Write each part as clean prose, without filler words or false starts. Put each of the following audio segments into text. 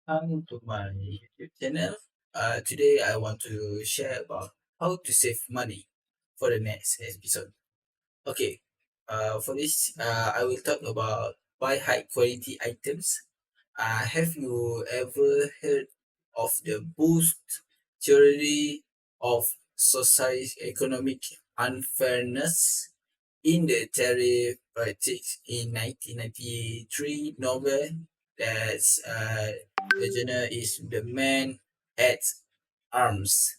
Welcome to my YouTube channel. Today I want to share about how to save money for the next episode. Okay, for this, I will talk about buy high quality items. Have you ever heard of the boost theory of society economic unfairness? In the tariff politics in 1993 novel, that's the genre is The Man at Arms.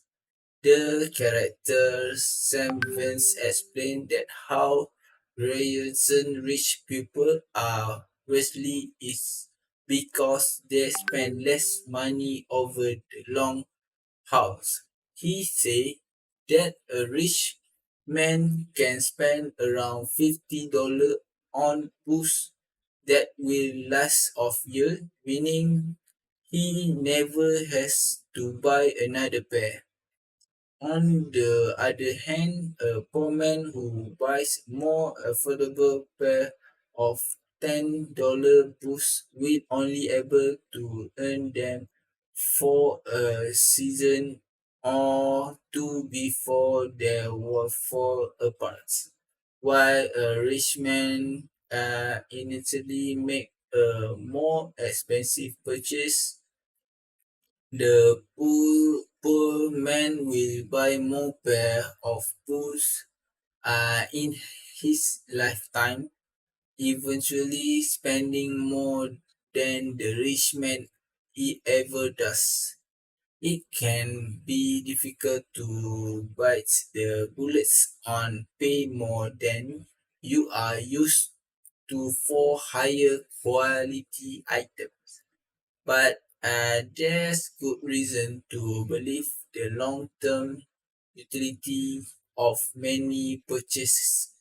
The character Sam Vance explained that how reason rich people are wealthy is because they spend less money over the long house. He said that a rich man can spend around $50 on boots that will last of year, meaning he never has to buy another pair. On the other hand, a poor man who buys more affordable pair of $10 boots will only able to earn them for a season or two before they will fall apart. While a rich man initially make a more expensive purchase, the poor man will buy more pair of boots in his lifetime, eventually spending more than the rich man he ever does. It can be difficult to bite the bullets on pay more than you are used to for higher quality items. But there's good reason to believe the long-term utility of many purchases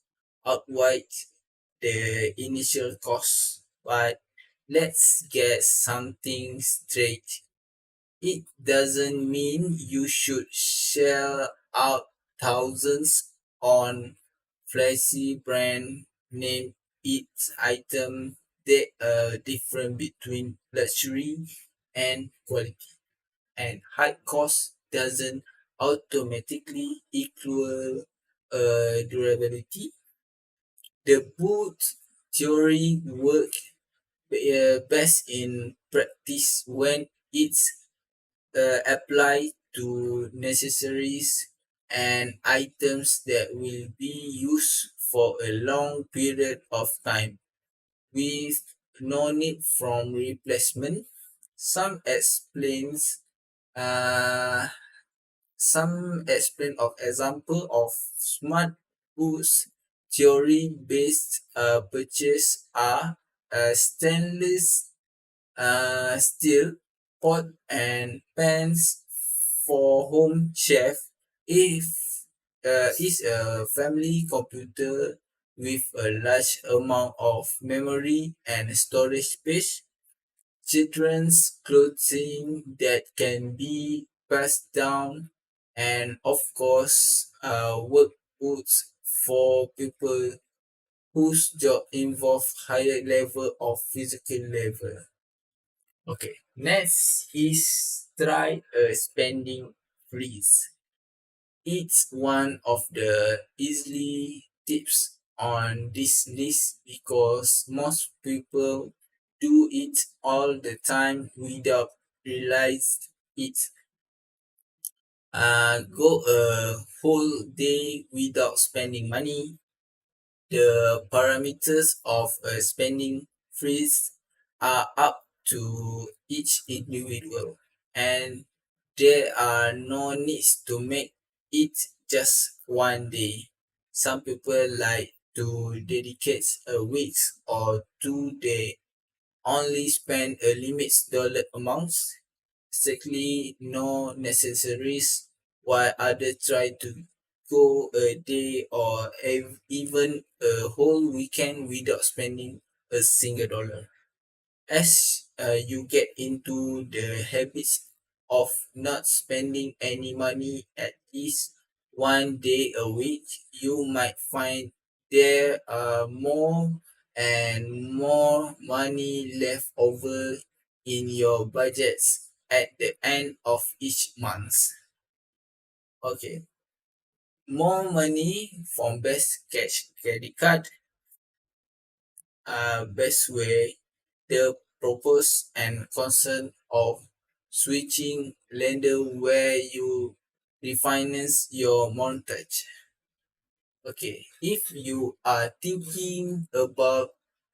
outweigh the initial cost. But let's get something straight. It doesn't mean you should shell out thousands on flashy brand name each item. There are difference between luxury and quality, and high cost doesn't automatically equal durability. The boot theory work best in practice when it's applied to necessaries and items that will be used for a long period of time with no need from replacement. Some explains uh, some explain of example of smart goods theory based purchase are stainless steel pot and pans for home chef. If is a family computer with a large amount of memory and storage space, children's clothing that can be passed down, and of course work boots for people whose job involve higher level of physical level. Okay, next is try a spending freeze. It's one of the easily tips on this list because most people do it all the time without realize it. Go a whole day without spending money. The parameters of a spending freeze are up to each individual, and there are no needs to make it just one day. Some people like to dedicate a week or 2 day only spend a limited dollar amounts, strictly no necessaries, while others try to go a day or even a whole weekend without spending a single dollar. As you get into the habits of not spending any money at least one day a week, you might find there are more and more money left over in your budgets at the end of each month. Okay, more money from best cash credit card, best way, the purpose and concern of switching lender where you refinance your mortgage. Okay, if you are thinking about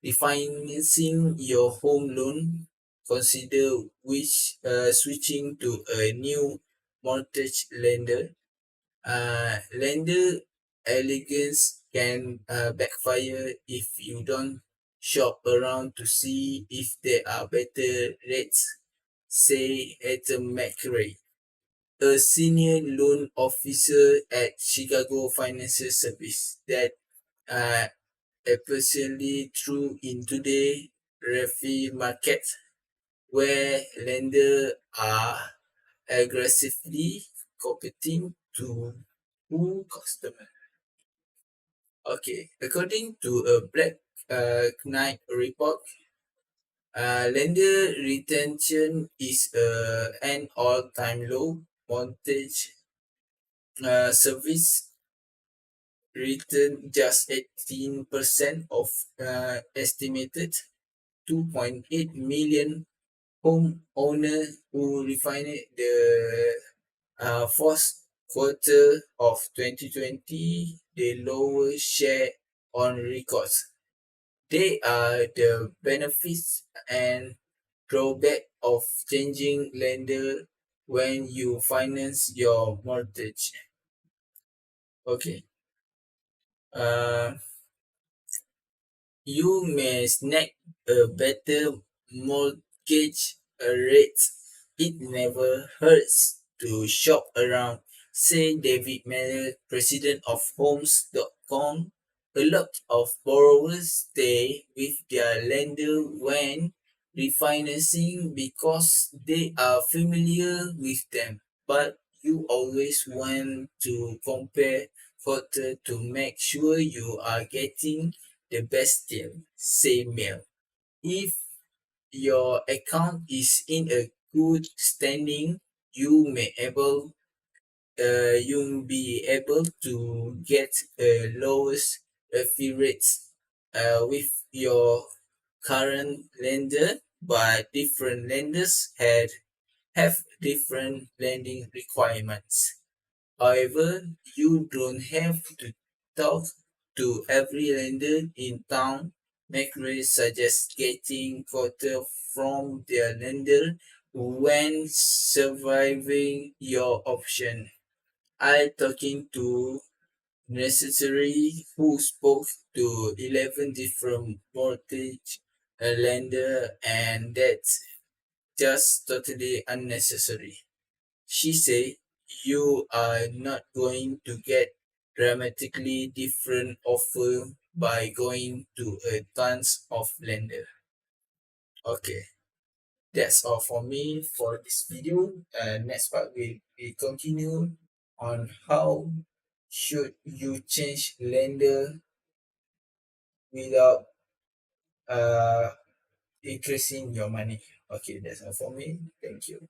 refinancing your home loan, consider which switching to a new mortgage lender. Lender elegance can backfire if you don't shop around to see if there are better rates, say at a McRae, a senior loan officer at Chicago Financial Service that uh, especially true in today refi market where lenders are aggressively competing to who customer. Okay, according to a Black Knight report, lender retention is an all-time low. Mortgage service return just 18% of estimated 2.8 million homeowners who refinanced the fourth quarter of 2020, the lowest share on records. They are the benefits and drawback of changing lender when you finance your mortgage. Okay. Uh, You may snag a better mortgage rate. It never hurts to shop around, say David Miller, president of Homes.com. A lot of borrowers stay with their lender when refinancing because they are familiar with them. But you always want to compare further to make sure you are getting the best deal. Say mail. If your account is in a good standing, you may able you'll be able to get a lowest fee rates with your current lender, but different lenders have different lending requirements. However, you don't have to talk to every lender in town. McRae suggests getting quote from their lender when surviving your option. I talking to necessary who spoke to 11 different mortgage lender, and that's just totally unnecessary. She said, you are not going to get dramatically different offer by going to a tons of lender. Okay, that's all for me for this video. Next part we continue on how should you change lender without uh increasing your money. Okay, that's all for me. Thank you.